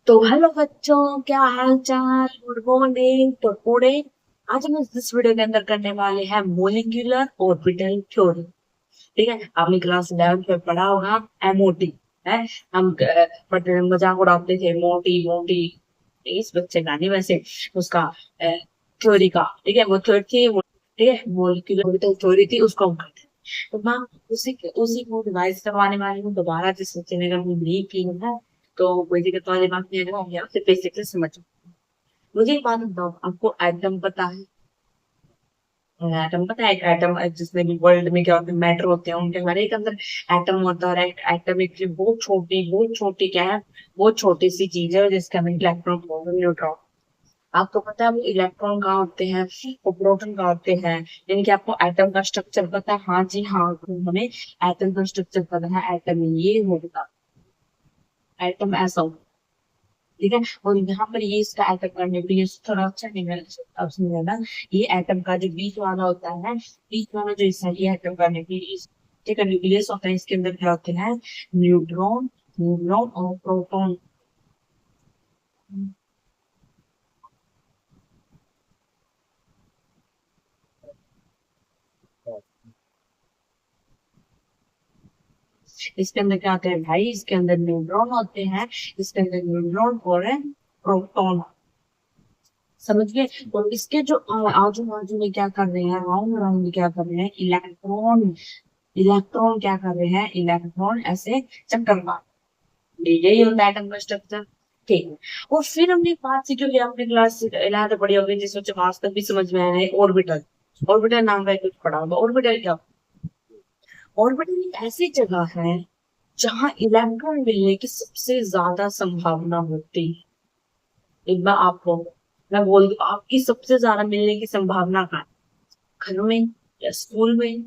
तो हेलो बच्चों, क्या हाल चाल, गुड मॉर्निंग। तो टुडे आज हम इस वीडियो के अंदर करने वाले हैं मोलिक्यूलर ऑर्बिटल थ्योरी। ठीक है, आपने क्लास 11 में पढ़ा होगा एमओटी है। हम बट मजाक उड़ाते थे मोटी मोटी। इस बच्चे का नहीं वैसे, उसका थ्योरी का। ठीक है, वो थ्योरी थी ठीक है, मोलिक्यूलर ऑर्बिटल थ्योरी थी, उसको हम करते हैं। तो मैं उसी उसी को रिवाइज करवाने वाली हूँ दोबारा, जिस बच्चे ने अगर नहीं की है तो कोई दिक्कत वाली बात नहीं है, हम यहाँ से बेसिक से समझ। मुझे एक बात बताओ, आपको एटम पता है? एटम पता है? एटम जिसमें भी वर्ल्ड में क्या होते हैं, मैटर होते हैं, उनके हर एक अंदर एटम होता है। एटम एक बहुत छोटी क्या है, बहुत छोटी सी चीज है जिसके अंदर इलेक्ट्रॉन प्रोटॉन न्यूट्रॉन। आपको पता है वो इलेक्ट्रॉन कहाँ होते हैं, वो प्रोटॉन कहाँ होते हैं? यानी कि आपको एटम का स्ट्रक्चर पता है? हाँ जी हाँ, तो हमें एटम का स्ट्रक्चर पता है। एटम ये होगा, एटम ऐसा होगा। ठीक है, और यहाँ पर ये इसका एटम का न्यूक्लियस थोड़ा अच्छा नहीं है। अब समझना, ये एटम का जो बीच वाला होता है, बीच वाला जो हिस्सा है, ये एटम का न्यूक्लियस। ठीक है, न्यूक्लियस होता है, इसके अंदर क्या होते हैं? न्यूट्रॉन, न्यूट्रॉन और प्रोटॉन। इसके अंदर क्या होते हैं भाई? इसके अंदर न्यूट्रॉन होते हैं, इसके अंदर न्यूट्रॉन और प्रोटॉन। समझ गए? और इसके जो आजू बाजू में क्या कर रहे हैं, राउंड राउंड क्या कर रहे हैं? इलेक्ट्रॉन। इलेक्ट्रॉन क्या कर रहे हैं? इलेक्ट्रॉन ऐसे चक्कर मार। यही होता है एटम का स्ट्रक्चर। ठीक है, और फिर हमने एक बात सीखी होगी, आपने क्लास 11 पढ़ी होगी, जिसमें आज तक भी समझ में आया है, ऑर्बिटल। ऑर्बिटल नाम का कुछ पढ़ा होगा। ऑर्बिटल क्या? ऑर्बिटल एक ऐसी जगह है जहां इलेक्ट्रॉन मिलने की सबसे ज्यादा संभावना होती है। एक बार आपको मैं बोल दूं, आपकी सबसे ज्यादा मिलने की संभावना कहाँ है? घर में या स्कूल में?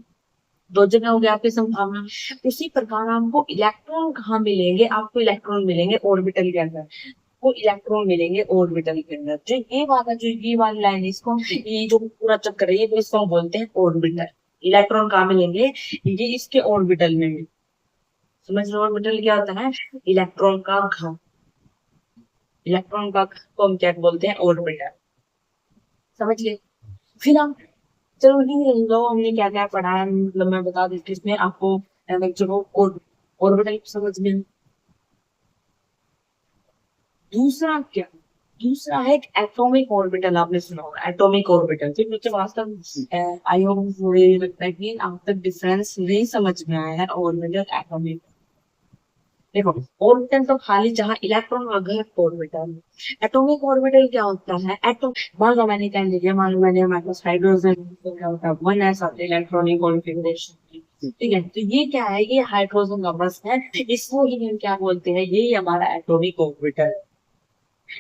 दो जगह हो गया आपकी संभावना। उसी प्रकार आपको इलेक्ट्रॉन कहाँ मिलेंगे? आपको इलेक्ट्रॉन मिलेंगे ऑर्बिटल के अंदर। वो इलेक्ट्रॉन मिलेंगे ऑर्बिटल के अंदर। जो ये वाला, जो ये वाली लाइन है, इसको ये जो पूरा चक्कर है, ये तो इसको हम बोलते हैं ऑर्बिटल। इलेक्ट्रॉन कहाँ मिलेंगे? ये इसके ऑर्बिटल में मिलेंगे। समझ लो, ऑर्बिटल क्या होता है? इलेक्ट्रॉन का घर। इलेक्ट्रॉन का घर को हम क्या बोलते हैं? ऑर्बिटल। समझ गए? फिर हम, चलो नहीं लो, हमने क्या क्या पढ़ा है, मतलब मैं बता देती हूँ इसमें आपको। चलो ऑर्बिटल समझ में। दूसरा क्या? दूसरा है एक एटॉमिक ऑर्बिटल। आपने सुना होगा एटॉमिक ऑर्बिटल। फिर मुझे वास्तव आई होप मुझे लगता है कि आप तक डिफरेंस नहीं समझ में आया है ऑर्बिटल एटॉमिक। देखो, ऑर्बिटल तो खाली जहां इलेक्ट्रॉन का घर ऑर्बिटल। एटॉमिक ऑर्बिटल क्या होता है? एटॉम, मान लो मैंने क्या लिया, मान लो मैंने हमारे पास हाइड्रोजन, तो क्या होता है? वन एस आता है इलेक्ट्रॉनिक कॉन्फ़िगरेशन। ठीक है, तो ये क्या है? ये हाइड्रोजन का बस है। इसको ही हम क्या बोलते हैं? ये हमारा एटॉमिक ऑर्बिटल।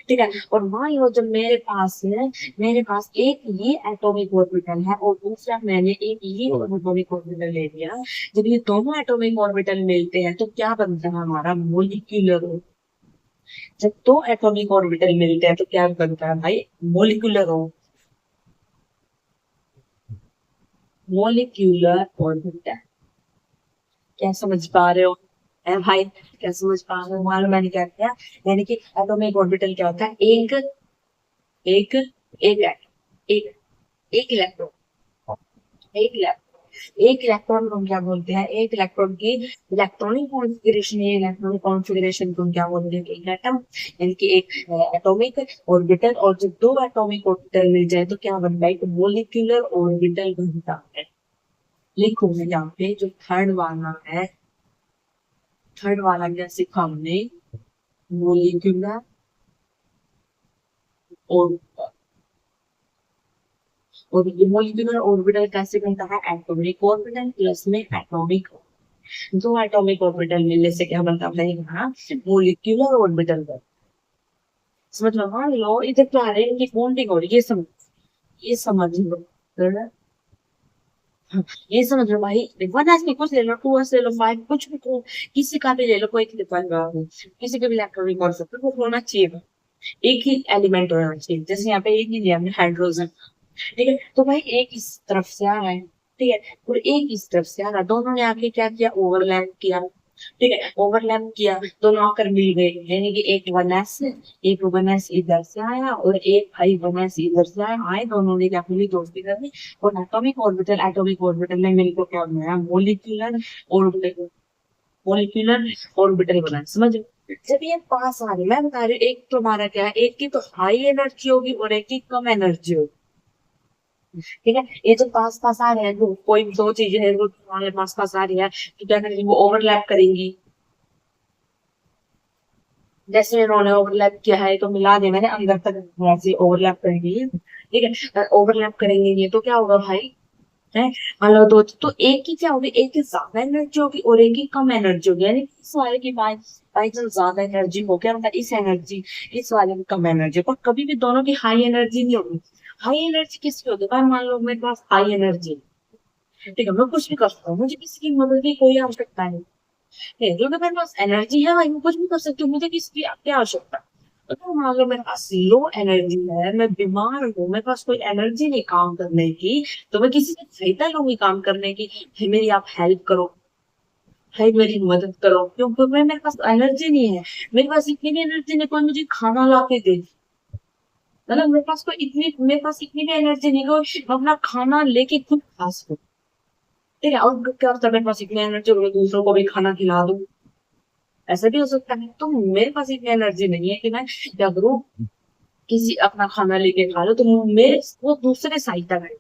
ठीक है, और मान लो जब मेरे पास है, मेरे पास एक ये एटॉमिक ऑर्बिटल है और दूसरा मैंने एक ये एटॉमिक ऑर्बिटल ले लिया। जब ये दोनों एटॉमिक ऑर्बिटल मिलते हैं तो क्या बनता है? हमारा मोलिक्यूलर। जब दो एटॉमिक ऑर्बिटल मिलते हैं तो क्या बनता है भाई? मोलिकुलर हो। Molecular orbital. क्या समझ पा रहे हो? भाई क्या समझ पा रहे हो? मान लो मैंने क्या किया, यानी कि एटॉमिक ऑर्बिटल क्या होता है? एक एक एक एक एक इलेक्ट्रॉन, एक एक इलेक्ट्रॉन को हम क्या बोलते हैं? एक इलेक्ट्रॉन की इलेक्ट्रॉनिक कॉन्फ़िगरेशन, ये इलेक्ट्रॉनिक कॉन्फ़िगरेशन को हम क्या बोलते हैं? एक एटम, यानी कि एक एटॉमिक ऑर्बिटल। और जब दो एटॉमिक ऑर्बिटल मिल जाए तो क्या बनता है? एक मोलिक्यूलर ऑर्बिटल बनता है। लिखो मैं यहाँ पे जो थर्ड वाला है, थर्ड वाला क्या सीखा हमने? Molecular orbital. और ये मोलिक्यूलर ऑर्बिटल कैसे बनता है? एटॉमिक ऑर्बिटल प्लस में एटॉमिक, दो एटॉमिक ऑर्बिटल मिलने से क्या बनता है? यहाँ मोलिक्यूलर ऑर्बिटल बनता है। समझ लो, मान लो इधर क्या है, इनकी बॉन्डिंग हो रही है, ये समझ लो। हाँ, ये समझ लो भाई। वन एस में कुछ ले लो, टू एस ले लो, फाइव, कुछ भी तो किसी का भी ले लो, कोई किसी के भी इलेक्ट्रॉनिक कर सकते हो, वो होना चाहिए। एक ही एलिमेंट होना चाहिए। जैसे यहाँ पे एक ही लिया हमने, हाइड्रोजन। ठीक है, तो भाई एक इस तरफ से आ रहा है, ठीक है, और एक इस तरफ से आ रहा है, दोनों ने आके क्या किया? ओवरलैप किया। ठीक है, ओवरलैप किया, दोनों आकर मिल गए, यानी कि एक वन एस इधर से आया और एक भाई वन एस इधर से आया, आए दोनों ने क्या मिली दोस्ती कर ली और एटॉमिक ऑर्बिटल ने मिलकर क्या बनाया, मॉलिक्यूलर ऑर्बिटल बनाया, समझ रहे हो? जब ये पास आ रही, मैं बता रही हूँ, एक तुम्हारा क्या है, एक की तो हाई एनर्जी होगी और एक की कम एनर्जी होगी। ठीक है, ये जो पास पास आ रहे हैं, जो कोई दो चीजें हैं वो तुम्हारे पास पास आ रही है, तो क्या करेंगी, वो ओवरलैप करेंगी। जैसे इन्होंने ओवरलैप किया है तो मिला दिया मैंने अंदर तक, वैसे ओवरलैप करेंगे ये, ठीक है, ओवरलैप करेंगे ये तो क्या होगा भाई, है, मान लो दो, तो एक की क्या होगी, एक की ज्यादा एनर्जी होगी और एक की कम एनर्जी होगी, यानी इस वाले की बाई चांस ज्यादा एनर्जी हो गया, मतलब इस वाले की कम एनर्जी, पर कभी भी दोनों की हाई एनर्जी नहीं होगी। हाई एनर्जी किसकी होती है भाई, मान लो मेरे पास हाई एनर्जी, ठीक है, मैं कुछ भी कर सकता हूँ, मुझे किसी की मदद की कोई आवश्यकता नहीं है, क्योंकि मेरे पास एनर्जी है भाई, मैं कुछ भी कर सकती हूँ, मुझे किसी की क्या आवश्यकता है। अगर मान लो मेरे पास लो एनर्जी है, मैं बीमार हूँ, मेरे पास कोई एनर्जी नहीं काम करने की, तो मैं किसी से सहायता लूंगी काम करने की, "हे, मेरी आप हेल्प करो, है मेरी मदद करो, क्योंकि मेरे पास एनर्जी नहीं है, मेरे पास इतनी भी एनर्जी नहीं कोई मुझे खाना ला के दे, मतलब मेरे पास इतनी भी एनर्जी नहीं कि मैं अपना खाना लेके खुद खा सकूं, ठीक है, और क्या होता है, मेरे पास इतनी एनर्जी हो दूसरों को भी खाना खिला दूं, ऐसा भी हो सकता है, तो मेरे पास इतनी एनर्जी नहीं है कि मैं क्या करूं, किसी अपना खाना लेके खा लो, तो मेरे वो दूसरे सहायता करे,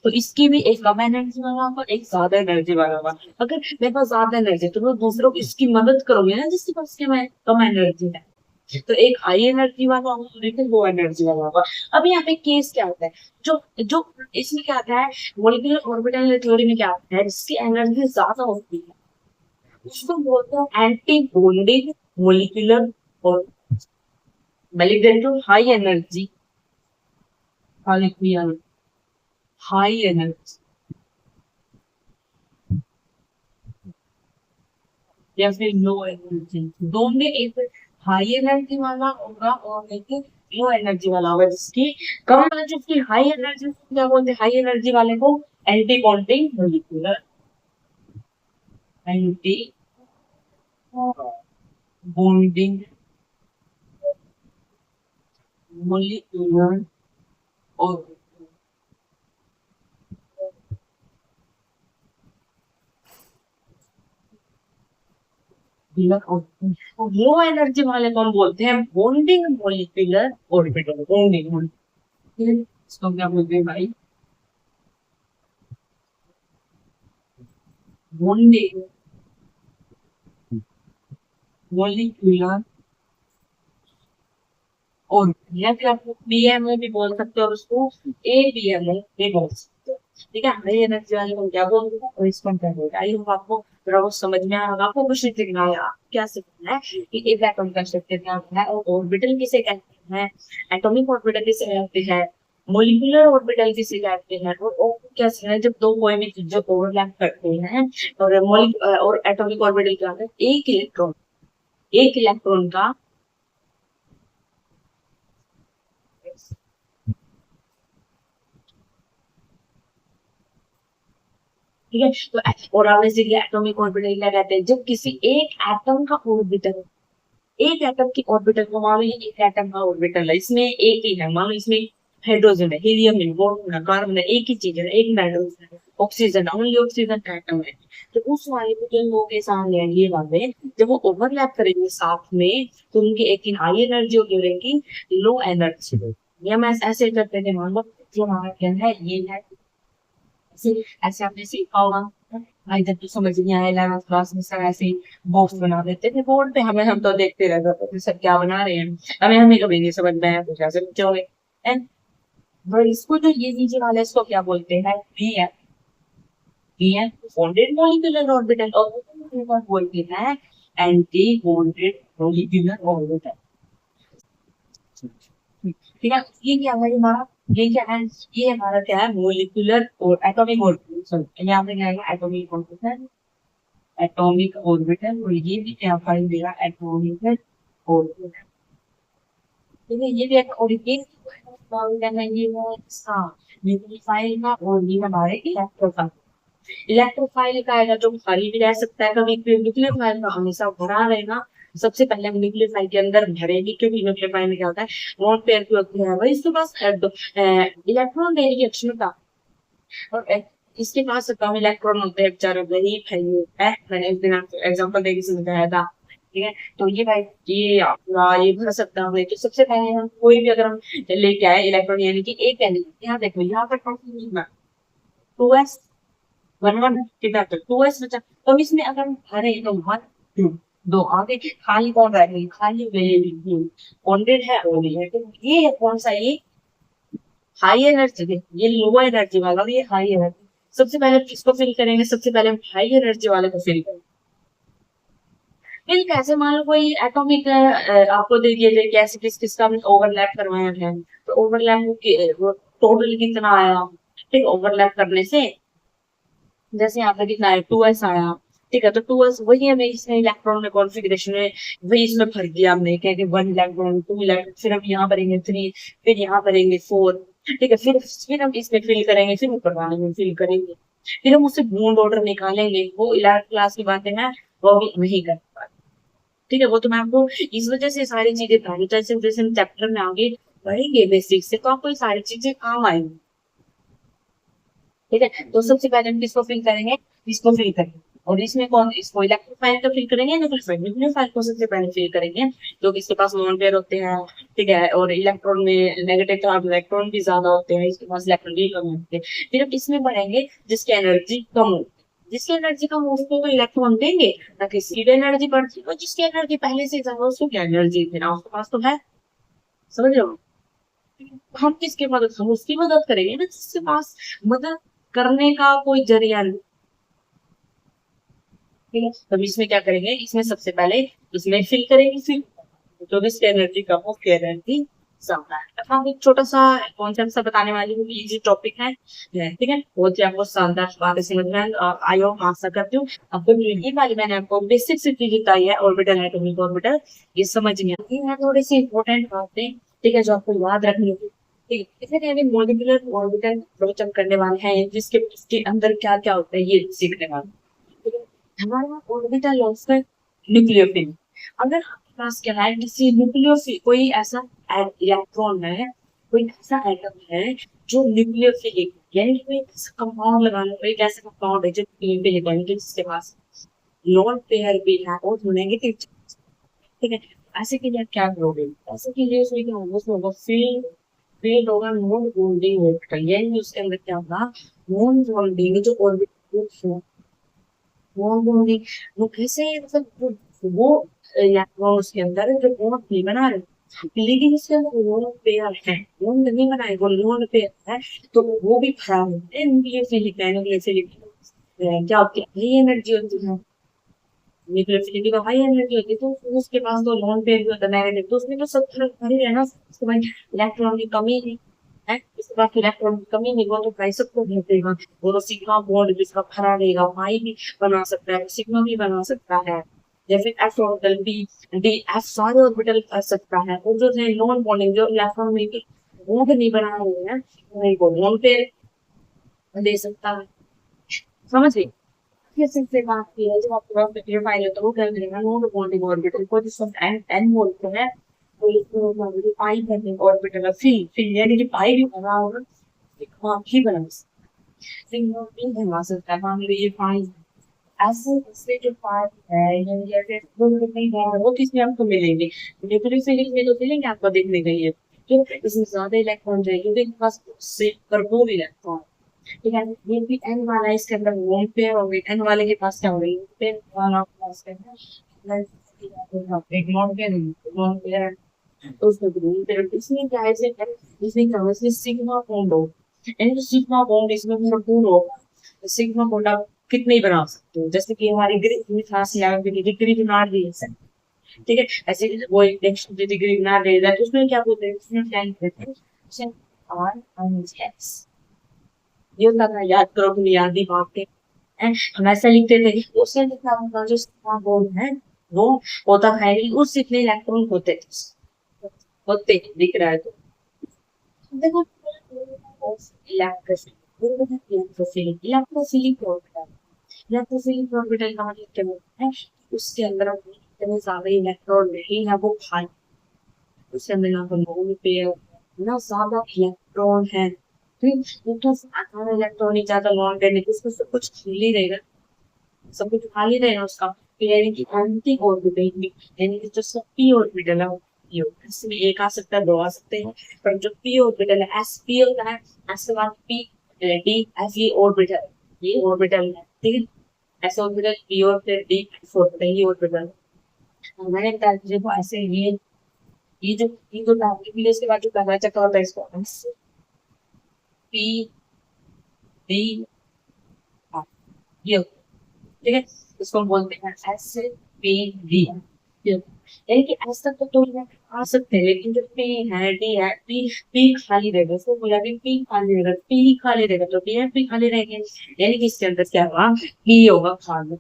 तो इसकी भी एक कम एनर्जी वाला होगा, एक ज्यादा एनर्जी वाला होगा। अगर मेरे पास ज्यादा एनर्जी तो मैं दूसरों को इसकी मदद करूंगी ना, जिसके पास के मैं कम एनर्जी है, तो एक हाई एनर्जी वाला होगा और एक लो एनर्जी वाला होगा। अब यहाँ पे केस क्या होता है, जो जो इसमें क्या आता है, मोलिकुलर ऑर्बिटल थ्योरी में क्या आता है, जिसकी एनर्जी ज्यादा होती है उसको बोलते हैं एंटी बॉन्डिंग मोलिकुलर, और molecular high energy, high energy या फिर लो एनर्जी, दो में एक हाई एनर्जी वाला होगा और एक लो एनर्जी वाला होगा, जिसकी कम एनर्जी, उसकी हाई एनर्जी क्या बोलते हैं, हाई एनर्जी वाले को anti bonding molecular, anti bonding molecular और लो एनर्जी वाले को हम बोलते हैं बॉन्डिंग मोलिकुलर ऑर्बिटल, बॉन्डिंग, इसको क्या बोलते हैं भाई, बॉन्डिंग मोलिकुलर, और या फिर आप बीएमओ भी बोल सकते हो, और उसको एबीएमओ भी बोल सकते हो, ठीक है, हाई एनर्जी वाले को क्या बोलते हैं और इसको क्या बोलते हैं, आई होप आपको थोड़ा बहुत समझ में आ होगा, आपको कुछ नहीं सीखना है, आप क्या सीखना है कि एक एटॉम का स्ट्रक्चर क्या होता है, और ऑर्बिटल किसे कहते हैं, एटॉमिक ऑर्बिटल किसे कहते हैं, मोलिकुलर ऑर्बिटल किसे कहते हैं, और क्या सीखना है, जब दो कोई भी चीजें ओवरलैप करते हैं, और एटॉमिक ऑर्बिटल क्या होता है, एक इलेक्ट्रॉन का, ठीक है, तो और आपने सीख लिया एटॉमिक ऑर्बिटल क्या कहते हैं, जब किसी एक एटम का ऑर्बिटल, एक एटम की ऑर्बिटल को मान लो, ये एक एटम का ऑर्बिटल है, इसमें एक ही है, मान लो इसमें हाइड्रोजन है, हीलियम है, बोरोन है, कार्बन है, एक ही चीज है, एक नाइट्रोजन है, ऑक्सीजन, ओनली ऑक्सीजन का एटम है, तो उस वाले को जिन लोगों के सामने है ये वाले, जब वो ओवरलैप करेंगे साथ में, तो उनकी एक ही हाई एनर्जी होगी और एक की लो एनर्जी, या मैं ऐसे करते थे, मान लो जो हमारा क्या है, ये है, ऐसे ऐसे आपने सीखा होगा, भाई जब तो समझ नहीं आया 11th क्लास में सर ऐसे बॉक्स बना देते थे बोर्ड पे, हमें हम तो देखते रहते थे सर क्या बना रहे हैं, हमें कभी नहीं समझ में आया, तो कैसे बच्चे हो गए। एंड इसको जो ये नीचे वाला है, इसको क्या बोलते हैं, पी है बॉन्डेड मॉलिक्यूलर ऑर्बिटल, और वो बोलते हैं एंटी बॉन्डेड मॉलिक्यूलर ऑर्बिटल, ठीक है, ये क्या है हमारा, ये क्या है, ये हमारा क्या है, मोलिकुलर और एटॉमिक ऑर्बिटल, सॉरी यहाँ पे क्या है, एटॉमिक ऑर्बिटल, और ये भी क्या फाइल देगा, एटॉमिक ऑर्बिटल, ठीक है, ये भी एक, और ये क्या है, ये है इसका न्यूक्लियोफाइल का, और ये हमारे इलेक्ट्रो का, इलेक्ट्रोफाइल का आएगा जो खाली भी रह सकता है कभी कभी, न्यूक्लियोफाइल का हमेशा भरा रहेगा। सबसे पहले हम न्यूक्लियोफाइल के अंदर भरेंगे, क्योंकि न्यूक्लियोफाइल में क्या होता है, नॉन पेयर की होती है वही इसके पास इलेक्ट्रॉन देने की क्षमता, और इसके पास कम इलेक्ट्रॉन होते हैं, बेचारा गरीब है ये है। मैंने एक दिन आपको एग्जाम्पल देके समझाया था, ठीक है। तो ये भाई ये आपका ये भर सकता है। तो सबसे पहले हम कोई भी अगर हम लेके आए इलेक्ट्रॉन, यानी कि एक पहले यहाँ देखो यहाँ पर टू एस वन वन कितना, तो टू एस बचा। तो अब इसमें अगर हम भरे तो वन टू दो आगे खाली कौन रह गई, खाली बॉन्डेड है वो भी है। तो ये कौन सा, ये हाई एनर्जी, ये लो एनर्जी वाला, ये हाई एनर्जी। सबसे पहले किसको फिल करेंगे, सबसे पहले हम हाई एनर्जी वाले को फिल करेंगे। फिर कैसे, मान लो कोई एटॉमिक आपको दे दिया जाए कैसे किस किसका ओवरलैप करवाया है, तो ओवरलैप टोटल कितना आया, ठीक, ओवरलैप करने से जैसे यहाँ पे कितना है, टू एस आया, ठीक है। तो टू एस वही हमें इसमें इलेक्ट्रॉन में कॉन्फ़िगरेशन है, वही इसमें भर दिया हमने, क्या कि वन इलेक्ट्रॉन, टू इलेक्ट्रॉन, फिर हम यहाँ भरेंगे थ्री, फिर यहाँ भरेंगे फोर, ठीक है। फिर हम इसमें फिल करेंगे, फिर ऊपर वाले में फिल करेंगे, फिर हम उससे बॉन्ड ऑर्डर निकालेंगे। वो 11th क्लास की बातें हैं, वो भी नहीं कर पाए, ठीक है। वो तो मैं आपको इस वजह से सारी चीजें बता रही हूँ, जैसे जैसे हम चैप्टर में आगे बढ़ेंगे बेसिक से, तो आपको ये सारी चीजें काम आएंगी, ठीक है। तो सबसे पहले हम किसको फिल करेंगे, इसको फिल करेंगे, और इसमें कौन, इसको इलेक्ट्रोफाइल को फिल करेंगे, न्यूक्लियोफाइल को सबसे पहले फिल करेंगे, जो कि इसके पास लॉन पेयर होते हैं, ठीक है। और इलेक्ट्रॉन में नेगेटिव चार्ज इलेक्ट्रॉन भी ज्यादा होते हैं, इसके पास इलेक्ट्रॉन भी कम होते हैं। फिर हम इसमें बढ़ेंगे जिसकी एनर्जी कम हो, जिसकी एनर्जी कम हो उसको तो इलेक्ट्रॉन देंगे, ताकि सीधे एनर्जी बढ़ती है, और जिसकी एनर्जी पहले से ज्यादा उसको क्या एनर्जी देना, उसके पास तो है, समझ रहे हो। हम किसकी मदद, हम उसकी मदद करेंगे ना जिसके पास मदद करने का कोई जरिया नहीं, ठीक है। तो इसमें क्या करेंगे, इसमें सबसे पहले इसमें फिल करेंगे, फिर जो भी इसकी एनर्जी कम हो उसकी एनर्जी ज्यादा है। अब हम एक छोटा सा कॉन्सेप्ट सा बताने वाली हूँ, इजी टॉपिक है, ठीक है। बहुत ही आपको शानदार बातें समझ में आई हो, आशा करती हूँ आपको ये वाली मैंने आपको बेसिक से चीज बताई है, ऑर्बिटल एटॉमिक ऑर्बिटल, ये समझ में आती है। थोड़ी सी इंपॉर्टेंट बातें, ठीक है, जो आपको याद रखनी होगी, ठीक है। इसमें यानी मॉलिक्यूलर ऑर्बिटल अप्रोच हम करने वाले हैं, जिसके इसके अंदर क्या क्या होता है ये सीखने वाले हैं, ठीक है। हमारा ऑर्बिटल ऑफ न्यूक्लियोफिल, अगर आपके पास क्या है, किसी न्यूक्लियोफिल कोई ऐसा इलेक्ट्रॉन है, कोई ऐसा एटम है जो न्यूक्लियोफिलिक, यानी कि कोई ऐसा कंपाउंड लगाना, कोई ऐसा कंपाउंड है जो न्यूक्लियोफिलिक है, जिसके पास लोन पेयर भी है और नेगेटिव, ठीक है। ऐसे के लिए आप क्या करोगे, ऐसे के लिए उसमें क्या होगा, उसमें होगा फील्ड, फील्ड होगा नॉन बॉन्डिंग ऑर्बिटल, यानी उसके अंदर क्या होगा, नॉन बॉन्डिंग जो ऑर्बिटल, नॉन बॉन्डिंग वो कैसे, मतलब वो इलेक्ट्रॉन उसके अंदर है जो बॉन्ड नहीं बना रहे, लेकिन इसके अंदर लोन पेयर है, बॉन्ड नहीं बनाए, वो लोन पेयर है, तो वो भी खराब होते हैं। न्यूक्लियोफिलिक है, न्यूक्लियोफिलिक क्या होती है, हाई एनर्जी होती है, न्यूक्लियोफिलिटी का हाई एनर्जी होती है, तो उसके पास तो लोन पेयर भी होता है नेगेटिव, तो उसमें तो सब तरह भरी है ना, उसके बाद इलेक्ट्रॉन की कमी नहीं है, इसके बाद इलेक्ट्रॉन की कमी नहीं, वो तो भाई सबको भेज देगा। वो तो सिग्मा बॉन्ड जिसका भरा रहेगा पाई भी बना सकता है, सिग्मा भी बना सकता है, या फिर f orbital b d f सारे ऑर्बिटल कर सकता है। और जो है नॉन बॉन्डिंग जो इलेक्ट्रॉन में बॉन्ड नहीं बना रहे हैं, वही को लोन पेयर दे सकता है, समझ गई। ये सिर्फ एक बात की है, जब आपके पास न्यूक्लियर फाइल है तो वो क्या करेगा, नॉन बॉन्डिंग ऑर्बिटल को जिसको एन एन बोलते हैं, तो इसको मतलब पाई बॉन्डिंग ऑर्बिटल फिर यानी कि पाई भी बना होगा, सिग्मा भी बना सिग्मा भी बना सकता है। मान लीजिए पाई ऐसे इससे जो पाई है, यानी जैसे दो नहीं है, वो किसमें हमको मिलेंगे, न्यूक्लियर फिजिक्स में तो मिलेंगे, आपको देखने गई है, तो इसमें ज्यादा इलेक्ट्रॉन जाएंगे, क्योंकि इनके पास से भरपूर इलेक्ट्रॉन, ठीक है। ये भी एन वाला इसके अंदर लोन पेयर होगी, एन वाले के पास क्या होगी, पेयर वाला पास करना एक नॉन पेयर, तो उसमें ग्रीन पेयर, इसमें क्या है, इसमें क्या है, इसमें सिग्मा बॉन्ड हो, यानी सिग्मा बॉन्ड इसमें भरपूर हो। सिग्मा बॉन्ड आप कितने ही बना सकते हो, जैसे कि हमारी ग्रीक फांसी डिग्री बना दी है, ठीक है। ऐसे वो एक नेक्स्ट डिग्री बना दे रहा है, तो उसमें क्या बोलते हैं, उसमें क्या कहते हैं, आर एन ये होता था, याद करो बुनियादी बातें हैं, हम ऐसा लिखते थे, उससे लिखना होगा जो बॉन्ड है वो होता था, यानी उस जितने इलेक्ट्रॉन होते थे, होते दिख रहा है तो देखो electricity electrophilic electrophilic orbital. Electrophilic orbital का मतलब क्या होता है? उसके अंदर इतने ज्यादा इलेक्ट्रॉन नहीं है, वो खाली, उसके अंदर ना तो लोन पेयर ना ज्यादा इलेक्ट्रॉन है। फिर तो आधा इलेक्ट्रॉन ही ज्यादा लॉन्ग देने की, उसमें सब कुछ खाली रहेगा, सब कुछ खाली रहेगा उसका। फिर यानी कि एंटी ऑर्बिटल भी, यानी कि जो सब पी ऑर्बिटल है इसमें एक आ सकता है, दो आ सकते हैं, पर जो पी ऑर्बिटल है एस पी होता है, एस के बाद पी डी एस, ये ऑर्बिटल, ये ऑर्बिटल है, ठीक है। एस ऑर्बिटल पी और फिर डी ऑर्बिटल, ये ऑर्बिटल। मैंने बताया देखो ऐसे ये जो डायरेक्टली इसके बाद जो पहला चक्कर होता है इसको एस पी डी आर, ये, ठीक है। इसको हम बोलते हैं एस पी डी, यानी कि एस तक तो आ सकते हैं, लेकिन जो पी है डी है, पी पी खाली रहेगा, इसको बोला कि पी खाली रहेगा, पी ही खाली रहेगा, तो डी है पी खाली रहेंगे, यानी कि इसके अंदर क्या होगा, पी होगा खाली,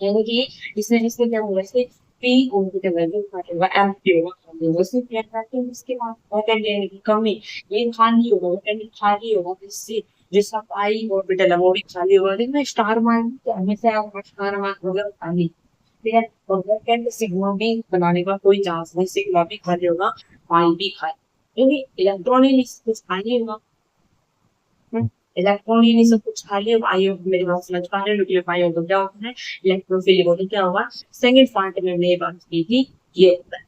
यानी कि इसमें इसमें क्या होगा, इसमें पी ऑर्बिटल वैल्यू होगा, एम पी होगा खाली होगा, इसमें क्या करते हैं इसके बाद वैकेंट लेने की कमी, ये खाली होगा, वैकेंट खाली होगा, इससे जिसका पाई ऑर्बिटल है वो भी खाली होगा, लेकिन स्टार मान हमेशा आपका स्टार मान होगा खाली, ठीक है। और वैकेंट सिग्मा भी बनाने का कोई चांस नहीं, सिग्मा भी खाली होगा, पाई भी खाली, क्योंकि इलेक्ट्रॉन ही कुछ खाली होगा, इलेक्ट्रॉन ही नहीं सब कुछ खाली होगा। आइए मेरे बात समझ पा रहे हो, न्यूक्लियोफाइल तो क्या होता है, इलेक्ट्रोफिलिक होता है, क्या होगा। सेकंड पार्ट में हमने ये बात की थी, ये होता है,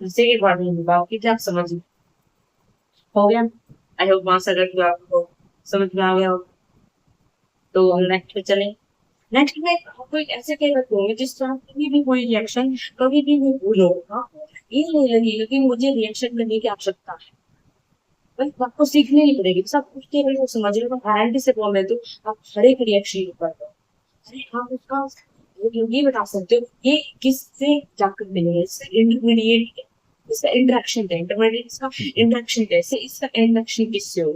सेकंड पार्ट में बात की थी, आप समझ हो गया। आई होप वहां से अगर आपको समझ में आ गया हो, तो नेक्स्ट पे चलें। नेक्स्ट में आपको एक ऐसे कई होंगे जिस तरह कभी भी कोई रिएक्शन कभी भी नहीं भूल होगा, ये नहीं लगेगा कि मुझे रिएक्शन करने की आवश्यकता है, बस आपको सीखनी नहीं पड़ेगी, सब कुछ के लिए समझ रहे हो, गारंटी से बोल रहे तो आप हर एक रिएक्शन कर दो, अरे आप उसका ये बता सकते हो ये किससे जाकर मिलेगा, इससे इंटरमीडिएट, इसका इंटरेक्शन है, इंटरमीडिएट इसका इंटरेक्शन कैसे, इसका इंटरेक्शन किससे हो,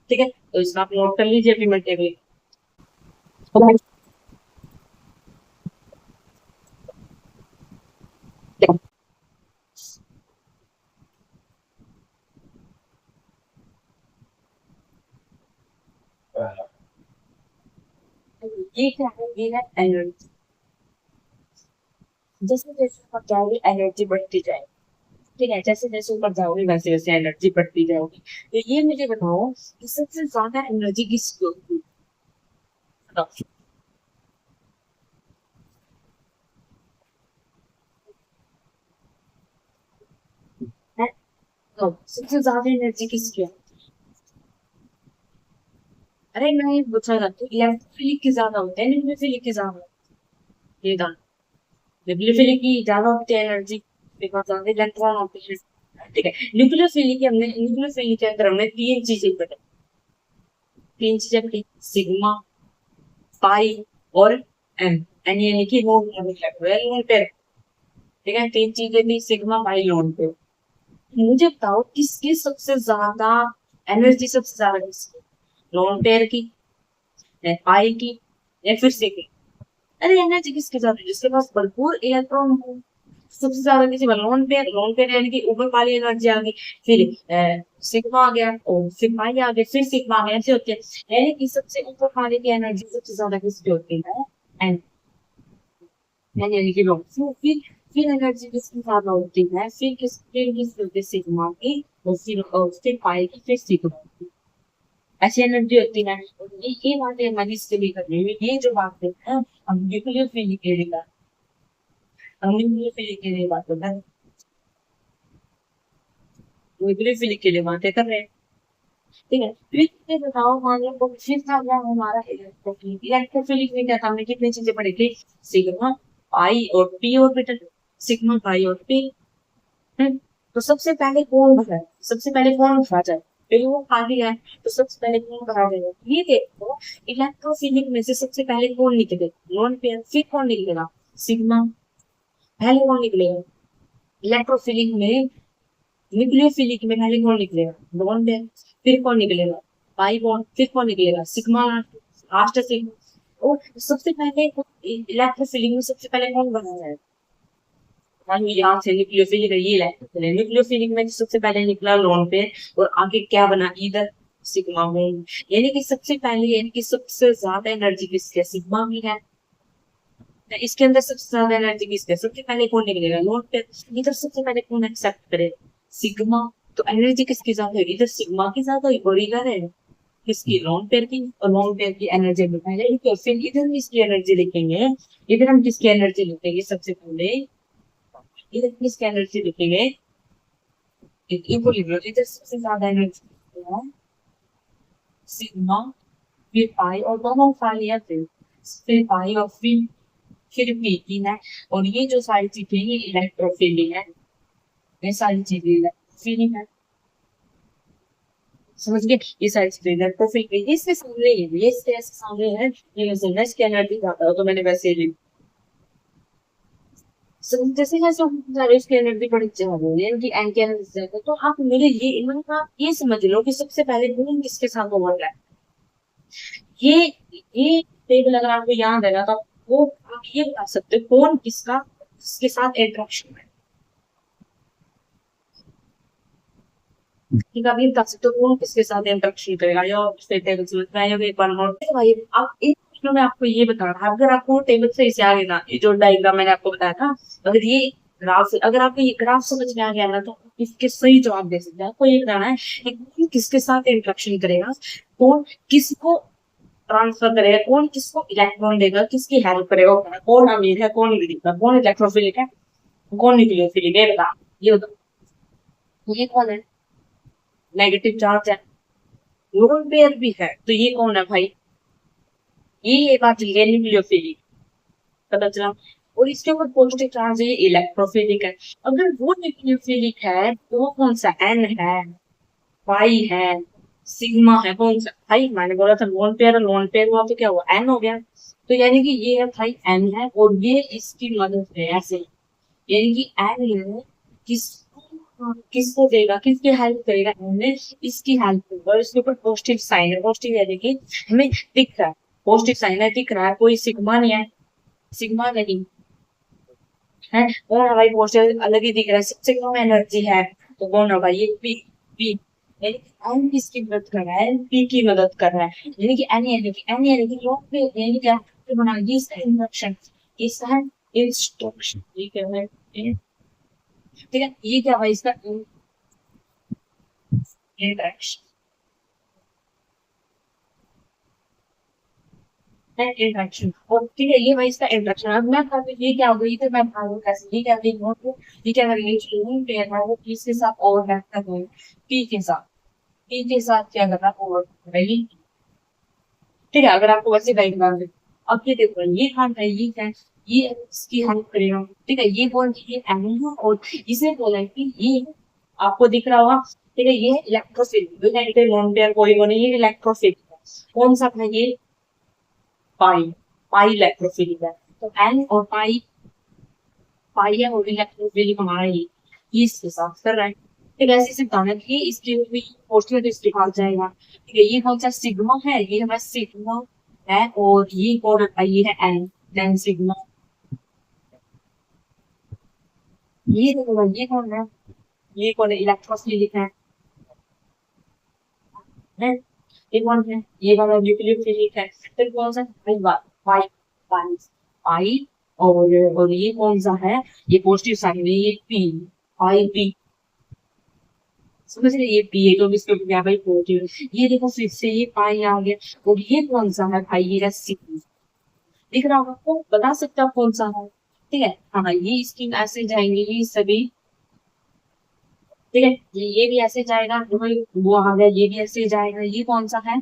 ठीक है। तो इसका आप नोट कर लीजिए अभी मिनट में। ये क्या है, ये है एनर्जी, जैसे जैसे ऊपर जाओगे एनर्जी बढ़ती जाएगी, ठीक है, जैसे जैसे ऊपर जाओगे वैसे वैसे एनर्जी बढ़ती जाएगी। तो ये मुझे बताओ कि सबसे ज्यादा एनर्जी किसको होती है, है? तो सबसे ज्यादा एनर्जी किसकी है? अरे मैं ये पूछा जाता है इलेक्ट्रोफिलिक की ज्यादा होती है, न्यूक्लियोफिलिक की ज्यादा होती है, ये दान, न्यूक्लियोफिलिक की ज्यादा होती है एनर्जी, बिकॉज ज्यादा इलेक्ट्रॉन होते हैं, ठीक है। न्यूक्लियोफिलिक की हमने न्यूक्लियोफिलिक के अंदर हमने तीन चीजें बताई, तीन चीजें बताई, सिग्मा, पाई और एम, एन यानी कि लोन लोन पेयर, ठीक है, तीन चीजें थी, सिग्मा पाई लोन पेयर। मुझे बताओ किसकी सबसे ज्यादा एनर्जी, सबसे ज्यादा किसकी, लोन पेयर की, पाई की, या फिर सिग्मा? अरे एनर्जी किसके साथ है, जिसके पास भरपूर इलेक्ट्रॉन हो, सबसे ज्यादा किसी में लोन पेयर यानी कि ऊपर वाली एनर्जी आ गई, फिर सिग्मा आ गया और फिर पाई आ गया, फिर सिग्मा आ गया, ऐसे होते हैं, यानी कि सबसे ऊपर वाले की एनर्जी सबसे ज्यादा किसकी होती है, एन, यानी कि लो, फिर एनर्जी किसकी ज्यादा होती है, फिर किसकी होती है, सिग्मा की, और फिर पाई की, फिर सिग्मा की, ऐसी एनर्जी होती है। और ये बातें हमारी इसके लिए कर रही है, ये जो बात है हम न्यूक्लियर फिजिक्स के लिए हम न्यूक्लियर फिजिक्स के लिए बात कर रहे हैं, न्यूक्लियर फिजिक्स के लिए बातें कर रहे हैं, ठीक है। फिर ये बताओ मान लो तो फिर था क्या हमारा इलेक्ट्रोफिलिक, इलेक्ट्रोफिलिक में क्या था, हमने कितनी चीजें पढ़ी थी, सिग्मा, पाई और पी ऑर्बिटल, सिग्मा पाई और पी, तो सबसे पहले कौन भरा है, सबसे पहले कौन भरा जाए, फिर वो खाली है, तो सबसे पहले कौन भरा जाएगा, ये देखो इलेक्ट्रोफिलिक में से सबसे पहले कौन निकलेगा, नॉन पेयर, फिर कौन निकलेगा, सिग्मा, पहले कौन निकलेगा इलेक्ट्रोफिलिक में, न्यूक्लियोफिलिक में पहले कौन निकलेगा, नॉन पेयर, फिर कौन निकलेगा, पाई बॉन्ड, फिर कौन निकलेगा, सिग्मा, लास्ट सिग्मा। और सबसे पहले इलेक्ट्रोफिलिक में सबसे पहले कौन बना है, मान लो यहाँ से न्यूक्लियोफिलिक ये है, न्यूक्लियोफिलिक में सबसे पहले निकला लोन पेयर और आगे क्या बना इधर सिग्मा बॉन्ड। यानी कि सबसे पहले यानी कि सबसे ज्यादा एनर्जी किसकी है, सिग्मा की है। इसके अंदर सबसे ज्यादा एनर्जी किसकी है, सबसे पहले कौन निकलेगा, लोन पेयर। इधर सबसे पहले कौन एक्सेप्ट करे, सिग्मा। तो एनर्जी किसकी ज्यादा होगी, इधर सिग्मा की ज्यादा होगी और इधर है किसकी, लोन पेयर की। और लोन पेयर की एनर्जी में पहले तो फिर इधर हम इसकी एनर्जी लिखेंगे। इधर हम किसकी एनर्जी लिखेंगे सबसे पहले, इधर किसकी एनर्जी लिखेंगे, इक्विलिब्रियम। इधर सबसे ज्यादा एनर्जी है सिग्मा, फिर पाई और दोनों उठा लिया, फिर पाई और फिर पी की है। और ये जो सारी चीजें ये इलेक्ट्रोफिलिक है, ये सारी चीजें इलेक्ट्रोफिलिक है, समझ गए। ये सारी चीजें इलेक्ट्रोफिलिक है, ये इसके सामने ये इसके ऐसे सामने है, ये समझना इसकी एनर्जी ज्यादा हो तो मैंने वैसे ही लिखा। जैसे जैसे सारे उसकी एनर्जी बड़ी ज्यादा है, इनकी एंटी एनर्जी ज्यादा, तो आप मेरे ये इनमें आप ये समझ लो कि सबसे पहले बूम किसके साथ ओवर है। ये ये टेबल अगर आपको याद है ना, तो वो आप ये बता सकते हो कौन किसका किसके साथ इंटरेक्शन है। ठीक है, अभी बता सकते हो कौन किसके साथ इंटरेक्शन करेगा, या फिर टेबल से मैं एक बार नोट भाई। आप इन प्रश्नों में आपको ये बता रहा है, अगर आपको टेबल से इसे आ गया ना, ये जो डायग्राम मैंने आपको बताया था, अगर ये ग्राफ अगर आपको ये ग्राफ समझ में आ गया ना, तो इसके सही जवाब दे सकते हैं। आपको ये बताना है कि कौन किसके साथ इंटरेक्शन करेगा, कौन किसको ट्रांसफर करेगा, कौन किसको इलेक्ट्रॉन देगा, किसकी हेल्प करेगा, कौन अमीर है कौन गरीब है, कौन इलेक्ट्रोफिलिक है कौन न्यूक्लियोफिलिक है, बता। ये बता ये कौन है, नेगेटिव चार्ज है, लोन पेयर भी है, तो ये कौन है भाई, ये बात है न्यूक्लियोफिलिक, पता चला। और इसके ऊपर पॉजिटिव चार्ज है, इलेक्ट्रोफिलिक है। अगर वो न्यूक्लियोफिलिक है तो वो कौन सा, एन है, पाई है, सिग्मा है, कौन सा भाई, मैंने बोला था लोन पेयर हुआ तो क्या हुआ, एन हो गया। तो यानी कि ये है भाई एन है, और ये इसकी मदद से ऐसे, यानी कि एन है किसको किसको देगा, किसकी हेल्प करेगा, एन ने इसकी हेल्प करेगा। और इसके ऊपर पॉजिटिव साइन है, पॉजिटिव यानी कि हमें दिख रहा है, पॉजिटिव साइन है दिख रहा है, कोई सिग्मा नहीं है, सिग्मा नहीं है। कौन है भाई, पॉजिटिव अलग ही दिख रहा है, सबसे कम एनर्जी है, तो कौन होगा ये पी। पी यानी कि एन किसकी मदद कर रहा है, पी की मदद कर रहा है, यानी कि एन यानी कि लोग भी यानी क्या बना, ये इसका इंस्ट्रक्शन, इसका है इंस्ट्रक्शन, ये क्या है, ठीक है। ये क्या भाई इसका इंट्रैक्शन है, इंट्रैक्शन। और ठीक है, ये भाई इसका इंट्रैक्शन। अब मैं कहती हूँ ये क्या हो गई, तो मैं भागू कैसे, ये क्या गई नोट, ये क्या करेंगे, पेयर है वो किसके साथ ओवरलैप कर रहे हैं, पी के साथ, पी के साथ क्या कर रहा है, ओवरलैप। ठीक है, अगर आपको वैसे डायग्राम दे, अब ये देखो ये कौन है, ये क्या है, ये इसकी हेल्प करेगा। ठीक है, ये कौन है, ये एनिमल, और इसे बोला है कि ये आपको दिख रहा होगा। ठीक है, ये इलेक्ट्रोफिलिक, नॉन पेयर कोई वो नहीं, ये इलेक्ट्रोफिलिक है। कौन सा है ये, पाई, पाई इलेक्ट्रोफिलिक है। तो एन और पाई, पाई है और इलेक्ट्रोफिलिक हमारा ये इसके साथ कर रहा है। ठीक है, ऐसे से बताना कि इसके भी पोस्टर तो इस्तेमाल जाएगा। ठीक है, ये कौन सा सिग्मा है, ये हमारा सिग्मा है, और ये कौन है, ये है एन, देन सिग्मा। ये देखो भाई, ये कौन है, इलेक्ट्रोफिलिक है, ये कौन है, ये वाला न्यूक्लियोफिलिक है। फिर कौन सा भाई, पाई, पाई, पाई, और ये कौन सा है, ये पॉजिटिव साइन है, ये पी, पाई पी, समझ रहे, ये पी है तो इसके ऊपर क्या भाई पॉजिटिव। ये देखो फिर से ये पाई आ गया, और ये कौन सा है भाई, ये सी, दिख रहा होगा आपको, बता सकते हो कौन सा है। ठीक है, हाँ ये इसकी ऐसे जाएंगे ये सभी। ठीक है, ये भी ऐसे जाएगा, वो आ गया, ये भी ऐसे जाएगा, ये कौन सा है,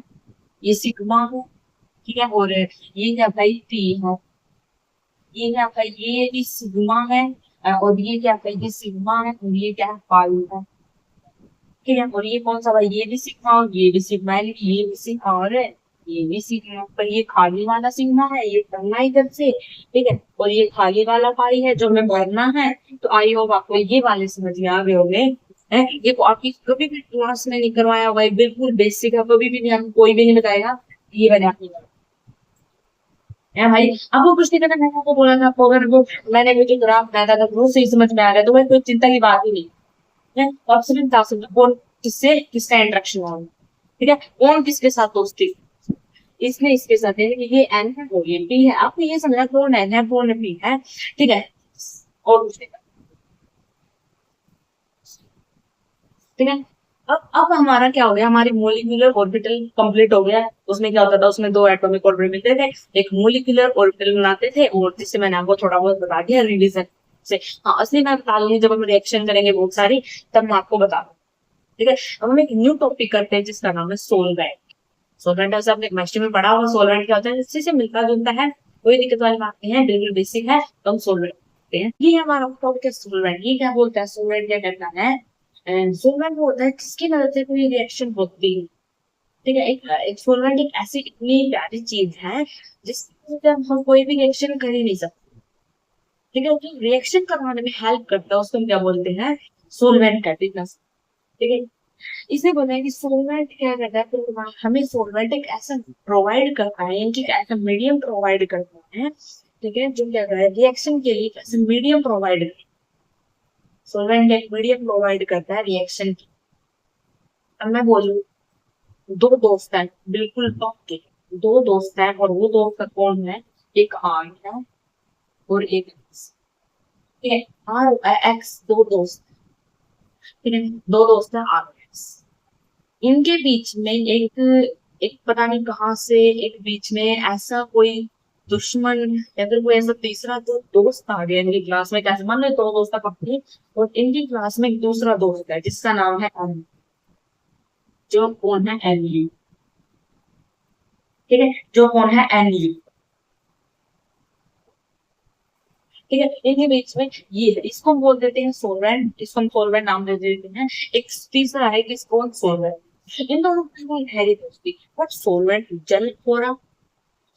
ये सिग्मा है। ठीक है, और ये क्या भाई, पी है, ये क्या भाई, ये भी सिग्मा है, और ये क्या भाई, ये सिग्मा है, और ये क्या है, पाई है। ठीक है, और ये कौन सा भाई, ये भी सिग्मा और ये भी सिग्मा है, ये भी सिग्मा और ये भी सिग्मा, पर ये खाली वाला सिग्मा है, ये करना इधर से। ठीक है, और ये खाली वाला पाई है जो हमें भरना है। तो आई होप आपको ये वाले समझ में आ गए होंगे। है ये को आपकी कभी भी क्लास में नहीं करवाया हुआ है, बिल्कुल बेसिक है, कभी भी नहीं, हम कोई भी नहीं बताएगा, ये मैंने आपको है भाई। अब वो कुछ नहीं करता, मैंने आपको बोला था आपको, अगर वो मैंने भी जो ग्राफ बनाया था अगर वो सही समझ में आ रहा है तो भाई कोई चिंता की बात ही नहीं है। तो आप सिर्फ बता सकते हो कौन किससे किसका इंटरेक्शन हुआ, ठीक है, कौन किसके साथ दोस्ती, इसने इसके साथ है, ये एन है और ये पी है, आपको ये समझना कौन एन है कौन पी है, ठीक है, और दूसरे का, ठीक है। अब हमारा क्या हो गया, हमारी मोलिकुलर ऑर्बिटल कंप्लीट हो गया। उसमें क्या होता था, उसमें दो एटॉमिक ऑर्बिटल मिलते थे, एक मोलिकुलर ऑर्बिटल बनाते थे, और जिससे मैंने आपको थोड़ा बहुत बता दिया रिलीजन से। हाँ असली मैं बता दूंगी जब हम रिएक्शन करेंगे बहुत सारी, तब मैं आपको बता दूँ, ठीक है। अब हम एक न्यू टॉपिक करते हैं जिसका नाम है सोलवेंट। सोलवेंट ऐसे आपने केमिस्ट्री में पढ़ा होगा, सोलवेंट क्या होता है, इसी से मिलता जुलता है, कोई दिक्कत वाली बात नहीं है, बिल्कुल बेसिक है, तो हम सोलवेंट करते हैं। ये हमारा टॉपिक है सोलवेंट। ये क्या बोलता है, सोलवेंट क्या कहता है, सोलवेंट वो होता है जिसकी मदद से कोई रिएक्शन होती है, ठीक है। एक सोलवेंट एक ऐसी इतनी प्यारी चीज है जिसकी वजह से हम कोई भी रिएक्शन कर ही नहीं सकते, ठीक है, जो रिएक्शन करवाने में हेल्प करता है उसको हम क्या बोलते हैं, सोलवेंट कहते हैं, ठीक है। इसे बोला है कि सोलवेंट क्या करता है, तो हमें सोलवेंट एक ऐसा प्रोवाइड करता है, यानी कि ऐसा मीडियम प्रोवाइड करता है, ठीक है, जो क्या करता है रिएक्शन के लिए ऐसा मीडियम प्रोवाइड, सोलवेंट एक मीडियम प्रोवाइड करता है रिएक्शन की। अब मैं बोलूँ, दो दोस्त हैं, बिल्कुल पक्के, दो दोस्त हैं, और वो दोस्त कौन है, एक आर है और एक एक्स, ठीक है, आर एक्स दो दोस्त, ठीक है, दो दोस्त है आर एक्स, इनके बीच में एक एक पता नहीं कहाँ से एक बीच में ऐसा कोई दुश्मन या फिर कोई ऐसा तीसरा जो दोस्त आ गया इनकी क्लास में, कैसे मान लो दो दोस्त पक्के, और इनकी क्लास में एक दूसरा दोस्त है जिसका नाम है एन, जो कौन है एन यू, ठीक है, जो कौन है एन यू, ठीक है, इनके बीच में ये है, इसको हम बोल देते हैं सोलवेंट, इसको हम सोलवेंट नाम दे देते हैं। एक तीसरा है कि कौन सोलवेंट, इन दोनों की है दोस्ती, बट सोलवेंट जल हो रहा,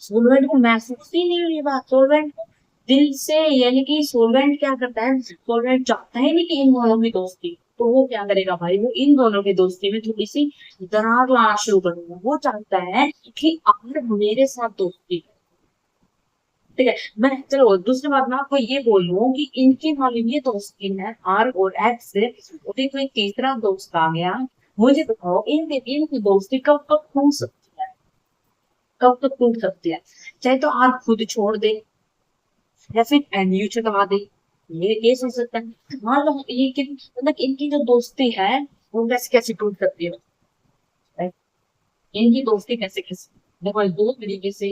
सोलवेंट को महसूस ही नहीं हो रही बात, सोलवेंट को दिल से, यानी कि सोलवेंट क्या करता है, सोलवेंट चाहता है नहीं कि इन दोनों की दोस्ती, तो वो क्या करेगा भाई, वो इन दोनों की दोस्ती में थोड़ी सी दरार लाना शुरू कर देगा, वो चाहता है कि आप मेरे साथ दोस्ती, ठीक है। मैं चलो दूसरी बात मैं आपको ये बोल रहा हूँ कि इनकी मालूम ये दोस्ती है आर और एक्स से, और कोई तीसरा दोस्त आ गया, मुझे बताओ इनकी दोस्ती कब तक टूट सकती है, कब तक टूट सकती है, चाहे तो आर खुद छोड़ दे या फिर एनयू चुका दे, ये सोच सकता है। मान लो ये कि मतलब इनकी जो दोस्ती है वो कैसे कैसे टूट सकती है, right? इनकी दोस्ती कैसे कैसे, देखो दो तरीके से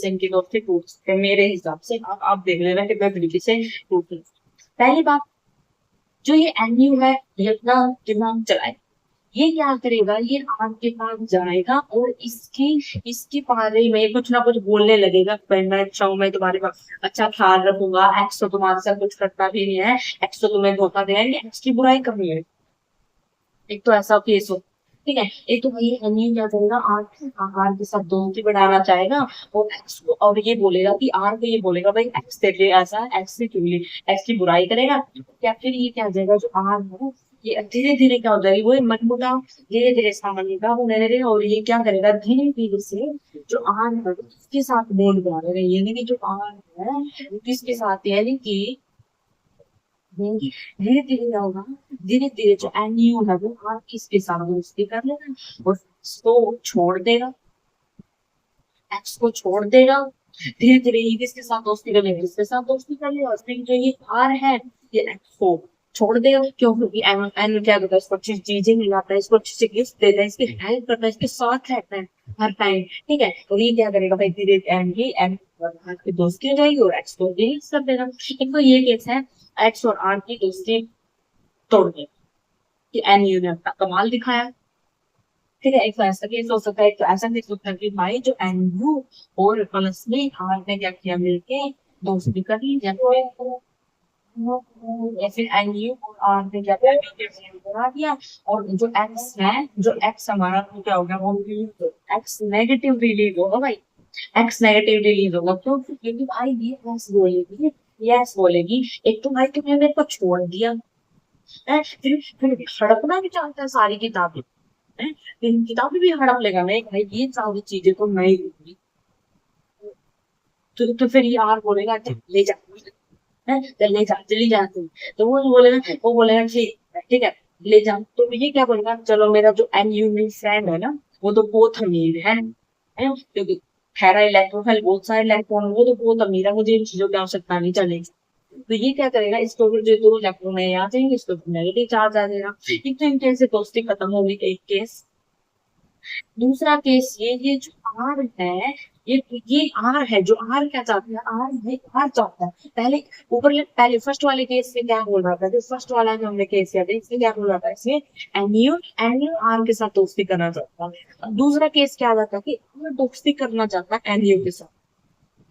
इनकी दोस्ती टूट सकते हैं मेरे हिसाब से, आप देख लेना कितने तरीके से टूट सकते हैं। पहली बात, जो ये एनयू है ये अपना दिमाग चलाए, ये क्या करेगा, ये आपके पास जाएगा और इसके बारे में कुछ ना कुछ बोलने लगेगा, भाई मैं अच्छा हूँ, मैं तुम्हारे पास अच्छा ख्याल रखूंगा, एक्स तो तुम्हारे साथ कुछ करता भी नहीं है, एक्स तो तुम्हें धोखा देगा, एक्स की बुराई करनी है, एक तो ऐसा केस हो, ठीक है। एक तो भाई अनिल क्या करेगा, आर के साथ दोस्ती बढ़ाना चाहेगा, और एक्स को, और ये बोलेगा कि आर को ये बोलेगा भाई एक्स तेरे लिए ऐसा है, एक्स से क्यों एक्स की बुराई करेगा, क्या फिर ये क्या हो जाएगा, जो आर है ये धीरे धीरे क्या हो जाएगी, वो मनमुटाव धीरे धीरे सामान्यता होने लगेगा, और ये क्या करेगा धीरे धीरे से जो आर है उसके साथ बॉन्ड बनाएगा, यानी कि जो आर है किसके साथ, यानी कि धीरे धीरे क्या होगा, धीरे धीरे जो एनयू है वो आप किसके साथ दोस्ती कर लेगा, और इसको छोड़ देगा, एक्स को छोड़ देगा, धीरे धीरे ये किसके साथ दोस्ती कर लेगा, इसके साथ दोस्ती कर लेगा, उसमें जो ये आर है ये एक्स को छोड़ देगा, क्यों, क्योंकि एन एन क्या करता है, इसको अच्छी चीजें मिलाता है, इसको अच्छे से गिफ्ट देता है, इसकी हेल्प करता है, इसके साथ रहता है हर टाइम, ठीक है, तो ये क्या करेगा भाई, धीरे एन की एन की दोस्ती हो जाएगी और एक्स को रिलीज कर देगा। एक तो ये केस है एक्स और आर की दोस्ती तोड़ दे, कि एनयू ने अपना कमाल दिखाया, ठीक है। एक तो ऐसा केस हो सकता है, एक तो ऐसा केस हो सकता है कि भाई जो एनयू और प्लस में आर ने क्या किया, मिलके दोस्ती कर ली, या फिर एनयू और आर ने क्या किया, मिलके blend करा दिया, और जो एक्स है, जो एक्स हमारा वो क्या हो गया, वो एक्स नेगेटिव रिलीज होगा भाई, एक्स नेगेटिव रिलीज होगा, क्यों, क्योंकि भाई ये एक्स बोलेगी, ये एक्स बोलेगी एक तो भाई तुमने मेरे को छोड़ दिया है, फिर हड़पना भी चाहता है सारी किताबें, है फिर किताबें भी हड़प लेगा, मैं भाई ये सारी चीजें तो मैं ही लूंगी, तो फिर ये आर बोलेगा ले जा, है तो ले जा, चली जा तुम। तो वो बोलेगा ठीक है, ठीक है ले जा। तो ये क्या बोलेगा, चलो मेरा जो एन यू फ्रेंड है ना, वो तो बहुत अमीर है, क्योंकि ठहरा इलेक्ट्रोफाइल बहुत सारे इलेक्ट्रॉन, वो तो बहुत अमीर है, मुझे इन चीजों की आवश्यकता नहीं चलेगी। तो ये क्या करेगा, इसके ऊपर जो दो इलेक्ट्रॉन है आ जाएंगे, इसके ऊपर नेगेटिव चार्ज आ जाएगा। एक तो इनके से दोस्ती खत्म होगी, एक केस। दूसरा केस ये जो आर है, ये आर है, जो आर क्या चाहता है, आर चाहता है पहले पहले फर्स्ट वाले केस में क्या बोल रहा था, जो फर्स्ट वाला जो हमने केस किया था, इसमें क्या बोल रहा था, इसमें एनयू आर के साथ दोस्ती करना चाहता है। दूसरा केस क्या आता है कि आर दोस्ती करना चाहता है एनयू के साथ,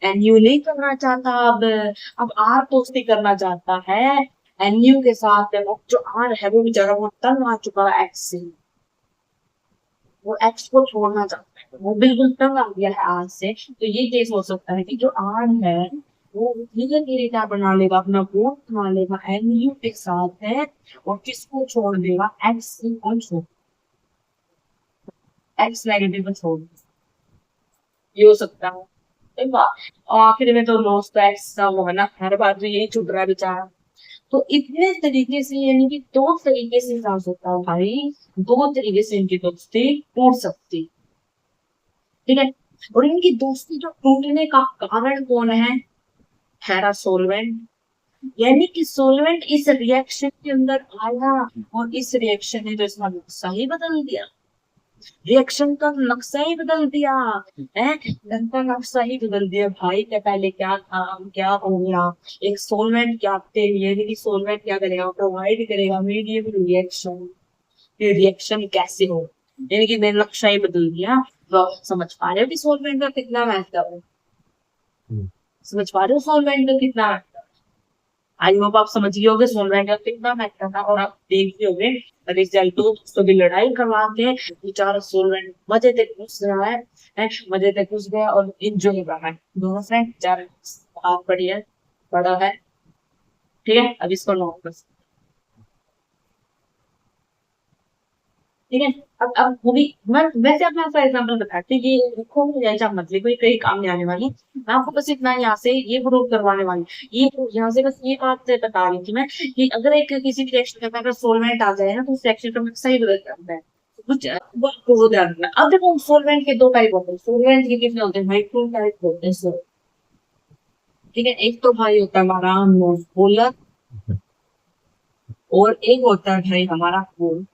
एनयू नहीं करना चाहता। अब आर दोस्ती करना चाहता है एनयू के साथ। जो आर है वो बेचारा वो तंग आ चुका है एक्स से, वो एक्स को छोड़ना चाहता है, वो बिल्कुल तंग आ गया है आज से। तो ये केस हो सकता है कि जो आर है वो धीरे धीरे क्या बना लेगा, अपना बॉन्ड बना लेगा एनयू के साथ है, और किसको छोड़ देगा, एक्स को छोड़, एक्स नेगेटिव को छोड़ देगा। ये हो सकता है। और आखिर में तो लॉस तो एक्स का वो है ना, हर बार तो यही छूट रहा है बेचारा। तो इतने तरीके से, यानी कि दो तरीके से जा सकता है भाई, दो तरीके से इनकी दोस्ती टूट सकती, ठीक है। और इनकी दोस्ती जो टूटने का कारण कौन है, हैरा सोलवेंट। यानी कि सोलवेंट इस रिएक्शन के अंदर आया, और इस रिएक्शन ने तो इसका नक्शा ही बदल दिया, रिएक्शन का नक्शा ही बदल दिया है, इनका नक्शा ही बदल दिया भाई। क्या पहले क्या था, अब क्या हो गया। एक सोलवेंट क्या यानी कि सोलवेंट क्या करेगा, प्रोवाइड करेगा मीडियम रिएक्शन, ये रिएक्शन कैसे हो, यानी कि मेरा नक्शा ही बदल दिया। तो समझ पा रहे हो कि सॉल्वेंट का कितना महत्व है, समझ पा रहे हो सॉल्वेंट का कितना महत्व है। आई होप आप समझ गए होगे सॉल्वेंट का कितना महत्व था, और आप देख रहे होगे रिजल्ट तो भी लड़ाई करवा के बेचारा सॉल्वेंट मजे तक घुस रहा है, मजे तक घुस गया और इंजॉय कर रहा है। दोनों फ्रेंड बेचारे हाथ बढ़िया बड़ा है, ठीक है। अब इसको नॉक कर, ठीक है। अब वो भी मैं वैसे अपना फॉर एग्जाम्पल बताती कि देखो ऐसा मत ले, कोई कहीं काम नहीं आने वाली। मैं आपको बस इतना यहाँ से ये प्रूव करवाने वाली, ये यहाँ से बस ये बात बता रही थी मैं कि अगर एक किसी भी रिएक्शन के अंदर अगर सोलवेंट आ जाए ना, तो उस रिएक्शन को सही बदल जाता है। कुछ वो आपको वो ध्यान रखना। अब देखो सोलवेंट के दो टाइप होते हैं, सोलवेंट के कितने होते हैं भाई, टू टाइप होते हैं सर, ठीक है। एक तो भाई होता है हमारा पोलर, और एक होता है भाई हमारा पोल।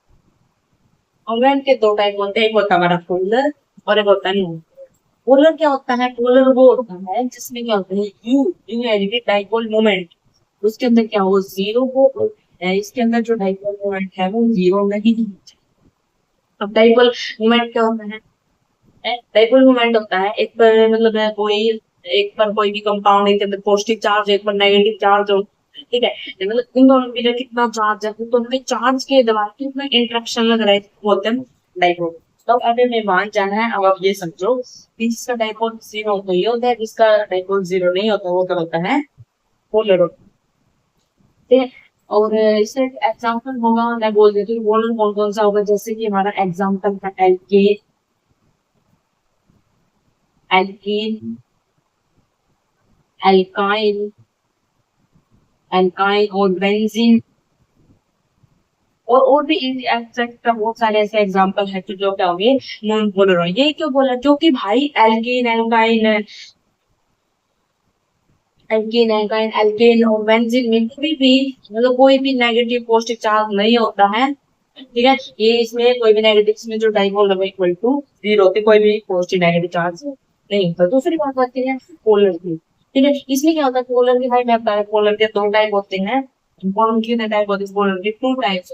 सॉल्वेंट के दो टाइप होते हैं, एक होता है हमारा पोलर और एक होता है न्यूट्रल। पोलर क्या होता है, पोलर वो होता है जिसमें क्या होता है यू यू यानी कि डाइपोल मोमेंट, उसके अंदर क्या हो जीरो हो, इसके अंदर जो डाइपोल मोमेंट है वो जीरो नहीं है। अब डाइपोल मोमेंट क्या होता है, डाइपोल मोमेंट होता है एक पर मतलब है कोई, एक पर कोई भी कंपाउंड, एक के अंदर पॉजिटिव चार्ज एक पर नेगेटिव चार्ज हो, ठीक है। मतलब इन दोनों के लिए कितना चार्ज है, तो हमें चार्ज के द्वारा कितना इंटरेक्शन लग रहा है, होते हैं डाइपोल। तो अब हमें मान जाना है, अब आप ये समझो कि जिसका डाइपोल जीरो तो ये होता है, जिसका डाइपोल जीरो नहीं होता वो क्या होता है, पोलर होता है, ठीक है। और इससे एग्जाम्पल होगा, मैं बोल देती हूँ पोलर कौन कौन सा होगा, जैसे कि हमारा एग्जाम्पल था एल्केन, एल्कीन, एल्काइल, एल्काइल और बेंजीन, और भी एग्जैक्ट का बहुत सारे ऐसे एग्जांपल है तो जो क्या होंगे नॉन पोलर होंगे। ये क्यों बोला, क्योंकि भाई alkene alkyne alkene alkyne alkane और बेंजीन में कोई भी मतलब कोई भी नेगेटिव पॉजिटिव चार्ज नहीं होता है, ठीक है। ये इसमें कोई भी नेगेटिव, इसमें जो डाइपोल है इक्वल टू जीरो होती, कोई भी पॉजिटिव नेगेटिव चार्ज नहीं होता। दूसरी बात आती है पोलर की, ठीक है। इसमें क्या होता है पोलर की, भाई मैं बता रहा पोलर के दो टाइप होते हैं, कौन कितने टाइप होते हैं पोलर के, टू टाइप्स।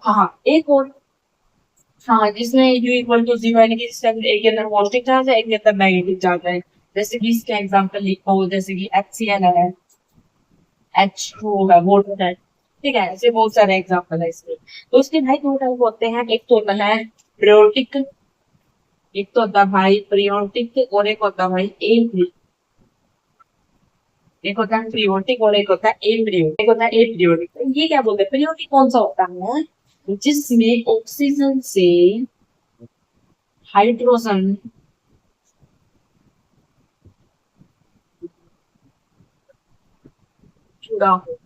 हाँ एक और, हाँ जिसमें यू इक्वल टू जीरो यानी कि एक के अंदर पॉजिटिव चार्ज है एक के अंदर नेगेटिव चार्ज है। जैसे कि इसका एग्जांपल लिखो, जैसे कि HCl है, H2 है, वाटर है, ठीक है। ऐसे बहुत सारे एग्जांपल है इसके। तो उसके भाई दो टाइप होते हैं, एक तो होता है प्रियोटिक, एक तो होता है भाई प्रियोटिक और एक होता है भाई एपरियोटिक, एक होता है प्रियोटिक और एक होता है एपरियोटिक, एक होता है एपरियोटिक। तो ये क्या बोलते हैं, प्रियोटिक कौन सा होता है, जिसमें ऑक्सीजन से हाइड्रोजन जुड़ा हो,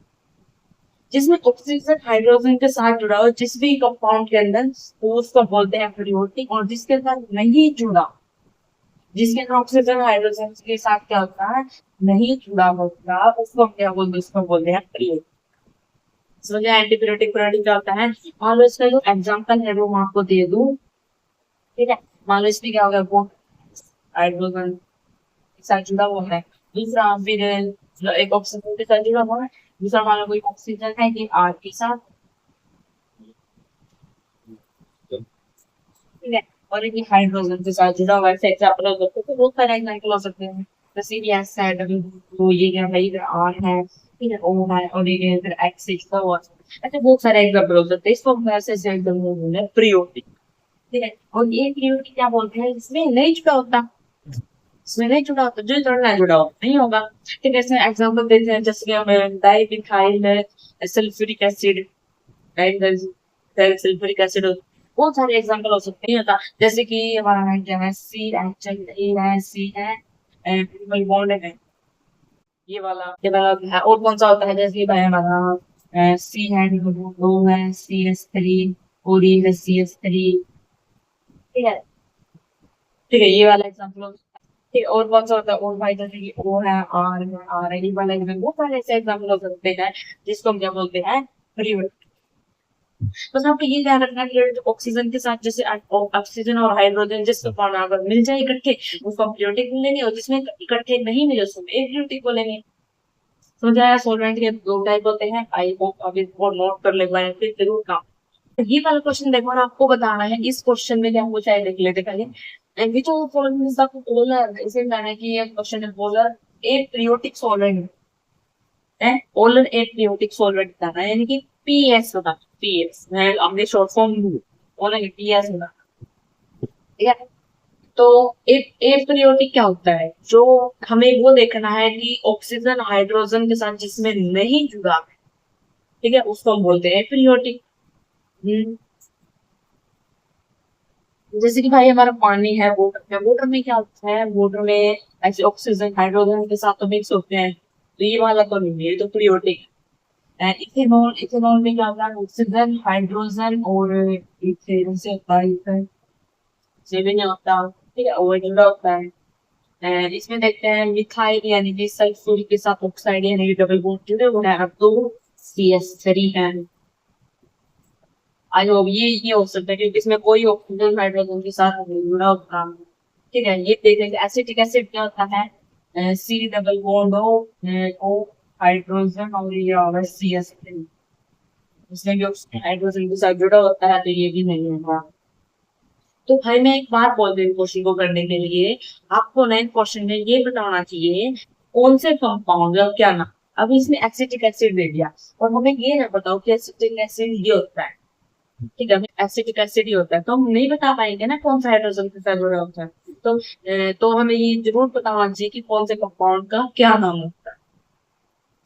जिसमें ऑक्सीजन हाइड्रोजन के साथ जुड़ा हो जिस भी कंपाउंड के अंदर, तो उसको बोलते हैं प्रियोटिक। और जिसके साथ नहीं जुड़ा, जिसके अंदर ऑक्सीजन हाइड्रोजन के साथ क्या होता है, नहीं जुड़ा होता, उसको हम क्या बोलते हैं, उसको बोलते हैं प्रियोटिक। समझे एंटीप्रियोटिक प्रियोटिक क्या होता है। मान लो इसका जो एग्जाम्पल है वो मैं आपको दे दूं, ठीक है। मान लो इसमें क्या होगा, वो हाइड्रोजन के साथ जुड़ा हुआ है, दूसरा फिर एक ऑक्सीजन के साथ जुड़ा हुआ है, दूसरा मान लो कोई ऑक्सीजन है कि आर के साथ, ठीक है। और एक हाइड्रोजन के साथ जुड़ा हुआ है, ऐसे एग्जाम्पल हो सकते हैं, तो बहुत सारे एग्जाम्पल हो सकते हैं। जैसे कि एस है, तो ये क्या भाई, आर है, ठीक है, ओ है, और ये फिर एक्स का हुआ, ऐसे बहुत सारे एग्जाम्पल हो सकते हैं। इसको हम ऐसे एग्जाम्पल बोलते हैं प्रियोटिक, ठीक है। और ये प्रियोटिक क्या बोलते हैं, इसमें नहीं जुड़ा होता, इसमें नहीं जुड़ा होता, जो जुड़ना है जुड़ा होता नहीं होगा, ठीक है। इसमें एग्जाम्पल देते हैं, जैसे कि हमें dimethyl sulphuric acid, sulphuric acid, बहुत सारे एग्जांपल हो सकते हैं। होता जैसे कि हमारा है क्या है, सी एच ए है, सी है, ट्रिपल बॉन्ड है, ये वाला है। और कौन सा होता है, जैसे कि भाई हमारा सी है, ट्रिपल बॉन्ड दो है, सी एस थ्री, और ये है सी एस थ्री, ठीक है, ठीक है, ये वाला एग्जांपल हो सकता है। ठीक है, और कौन सा होता है, और भाई जैसे कि ओ है, आर है, ये वाला एग्जांपल, बहुत सारे ऐसे एग्जांपल हो सकते हैं जिसको हम क्या बोलते हैं, प्रियोरिक। बस आपको ये ध्यान रखना है कि ऑक्सीजन के साथ जैसे ऑक्सीजन और हाइड्रोजन जिसको पाना अगर मिल जाए इकट्ठे, उसको हम प्रियोटिक बोलेंगे, और जिसमें इकट्ठे नहीं मिले उसको एप्रियोटिक बोलेंगे। समझ आया। सॉल्वेंट के दो टाइप होते हैं, आई होप आप इसको नोट कर ले पाए, फिर जरूर काम। ये वाला क्वेश्चन देखो, और आपको बताना है इस क्वेश्चन में क्या हम कुछ है, देख लेते पहले। And which of the following is the polar, इसे बताना है कि ये क्वेश्चन है पोलर एप्रियोटिक सॉल्वेंट है, पोलर एप्रियोटिक सॉल्वेंट बताना है, यानी कि पीएस होता है, पीएस मैं अपने शॉर्ट फॉर्म बोलेंगे, पीएस होता है, ठीक है। तो एपरियोटिक क्या होता है, जो हमें वो देखना है कि ऑक्सीजन हाइड्रोजन के साथ जिसमें नहीं जुड़ा है, ठीक है, उसको हम बोलते हैं एपरियोटिक। जैसे कि भाई हमारा पानी है, वाटर है, वाटर में क्या होता है, वाटर में ऐसे ऑक्सीजन हाइड्रोजन के साथ तो मिक्स होते हैं, तो ये वाला तो नहीं है, ये तो प्रियोटिक है। इथेनॉल, इथेनॉल में क्या होता है, ऑक्सीजन हाइड्रोजन और इथेन से होता है, इथेन से भी नहीं होता, ठीक है, और जुड़ा होता है। इसमें देखते हैं मिथाइल यानी कि सल्फ्यूरिक के साथ ऑक्साइड यानी कि डबल बॉन्ड जुड़े हुए हैं, अब तो CH3 है। आई होप ये हो सकता है क्योंकि इसमें कोई ऑक्सीजन हाइड्रोजन के साथ नहीं जुड़ा होता, ठीक है। ये देख लेंगे एसिटिक एसिड क्या होता है, C double bond O hydrogen, और ये होगा CH3, इसमें भी ऑक्सीजन हाइड्रोजन के साथ जुड़ा होता है, तो ये भी नहीं होगा। तो भाई मैं एक बात बोल रही हूँ क्वेश्चन को करने के लिए, आपको नए क्वेश्चन में ये बताना चाहिए कौन से कंपाउंड का क्या नाम। अब इसमें एसिटिक एसिड दे दिया, और हमें ये ना बताओ कि एसिटिक एसिड ये होता है, ठीक है, एसिटिक एसिड ही होता है, तो हम नहीं बता पाएंगे ना कौन सा हाइड्रोजन के साथ जुड़ा होता है। तो हमें ये जरूर बताना चाहिए कि कौन से कंपाउंड का क्या नाम होता है।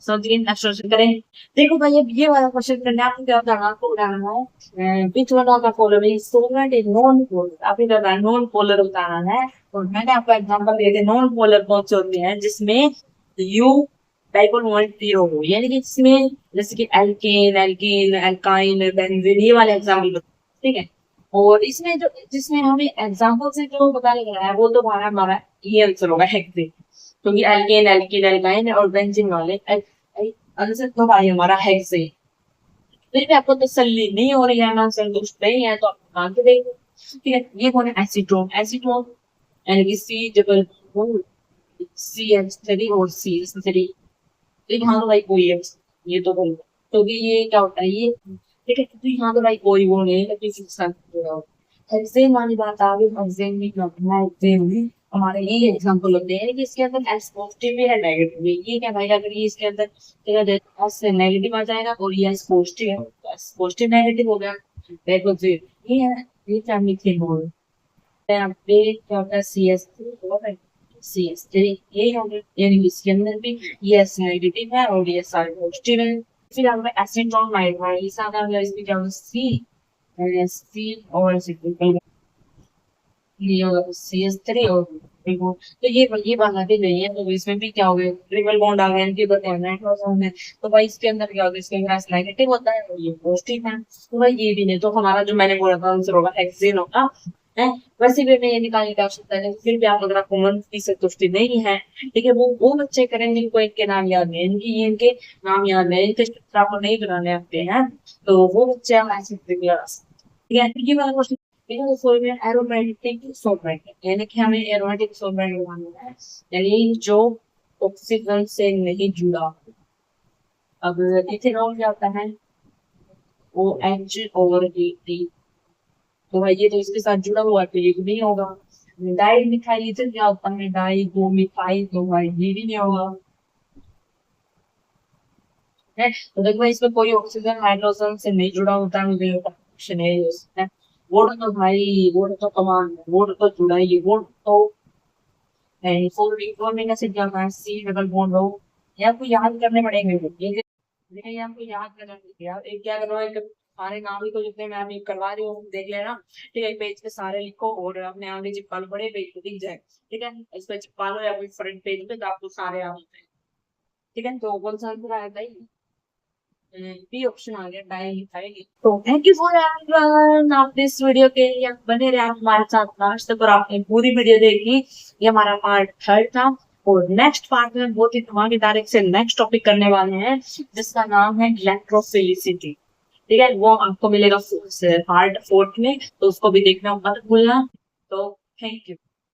समझ गए, नेक्स्ट क्वेश्चन करें। देखो भाई अब ये वाला क्वेश्चन करने आपको क्या बताना, आपको बताना है which one of the following solvent is non polar, आपको क्या बताना, नॉन पोलर बताना है। और मैंने आपको एग्जांपल दिए थे नॉन पोलर कौन से होते हैं, जिसमें यू डाइपोल मोमेंट जीरो हो, यानी कि जिसमें जैसे कि एल्केन, एल्कीन, एल्काइन, बेंजीन, ये वाले एग्जांपल, ठीक है। और इसमें जो जिसमें हमें एग्जांपल से जो बताने का है वो तो हमारा ये आंसर होगा हेक्सेन, क्योंकि एल्केन, एल्कीन, एल्काइन और बेंजीन वाले आंसर तो भाई हमारा हेक्सेन। फिर भी आपको तसल्ली नहीं हो रही है ना, संतुष्ट नहीं है, तो आप मान के देखो, ठीक है। ये कौन है, एसीटोन, एसीटोन यानी कि सी डबल CH3 और CH3, तो यहाँ तो भाई कोई है, ये तो बोल, क्योंकि ये क्या होता है ये, ठीक है, तो यहाँ तो भाई कोई वो नहीं है, किसी के साथ जुड़ा हो। हेक्सेन वाली बात आ गई, हेक्सेन भी क्या होता है, हेक्सेन भी हमारे ये एग्जांपल होते हैं कि इसके अंदर एस पॉजिटिव भी है, नेगेटिव भी। ये क्या भाई, अगर ये इसके अंदर एस नेगेटिव आ जाएगा और ये एस पॉजिटिव है, तो एस पॉजिटिव नेगेटिव हो गया, देखो जी ये है, ये क्या मिथेन बोल पे क्या होता है, CH3 CH3, ये हो गया, यानी कि इसके अंदर भी ये एस नेगेटिव है और ये सारे पॉजिटिव है। फिर हमें एसीटोन नाइट्राइल, इस आता है इसमें क्या होगा, C और ये होगा CH3 और देखो, तो ये वाला भी नहीं है, तो इसमें भी क्या हो गया, ट्रिपल बॉन्ड आ गया, इनके बदले नाइट्रोजन है। तो भाई इसके अंदर क्या होता है, इसके अंदर नेगेटिव होता है और ये पॉजिटिव है। तो भाई ये भी नहीं, तो हमारा जो मैंने बोला था आंसर होगा हेक्सेन होगा है। वैसे भी मैं ये निकालने का आवश्यकता है, फिर भी आप अगर आपको मन की संतुष्टि नहीं है, ठीक है, वो बच्चे करें जिनको इनके नाम याद नहीं, इनकी इनके नाम याद नहीं, इनके चित्र आपको नहीं बनाने आते हैं, तो वो बच्चे हम ऐसे लगा सकते हैं। ठीक है, ये वाला क्वेश्चन। एरोमेटिक सॉल्वेंट, यानी कि हमें एरोमेटिक सॉल्वेंट बनाना है, यानी जो ऑक्सीजन से नहीं जुड़ा। अब इथेनॉल क्या होता है, वो एच और टी, तो भाई ये तो इसके साथ जुड़ा हुआ है, तो ये भी नहीं होगा। डाई मिथाइल ईथर क्या होता है, डाई दो मिथाइल, तो भाई ये भी नहीं होगा। है, तो देखो इसमें कोई ऑक्सीजन हाइड्रोजन से नहीं जुड़ा होता है, मुझे ऑप्शन है। वोट तो भाई, वोट तो कमान है, वोट तो जुड़ा ही है, वोट तो फॉर्मिंग एसिड क्या होता है, सी डबल बॉन्ड हो। ये आपको याद करने पड़ेंगे, ये आपको याद करना पड़ेगा यार। एक क्या करो, एक सारे नाम लिखो जितने मैं अभी करवा रही हूँ, देख लेना। ठीक है, पेज पे सारे लिखो और अपने आगे चिपका लो, बड़े पेज पे दिख जाए। ठीक है, इस पे चिपका लो या फिर फ्रंट पेज पे, तो आपको सारे आ जाते हैं। ठीक है, तो कौन सा आंसर आया था, बी ऑप्शन आ गया, डाई मिथाइल। तो थैंक यू फॉर एवरीवन, आप इस वीडियो के लिए बने रहे हमारे साथ लास्ट तक, और आपने पूरी वीडियो देखी। ये हमारा पार्ट थर्ड था, और नेक्स्ट पार्ट में बहुत ही धमाकेदार एक से नेक्स्ट टॉपिक करने वाले हैं, जिसका नाम है इलेक्ट्रोफिलिसिटी। ठीक है, वो आपको मिलेगा पार्ट फोर्थ में, तो उसको भी देखना मत भूलना। तो थैंक यू।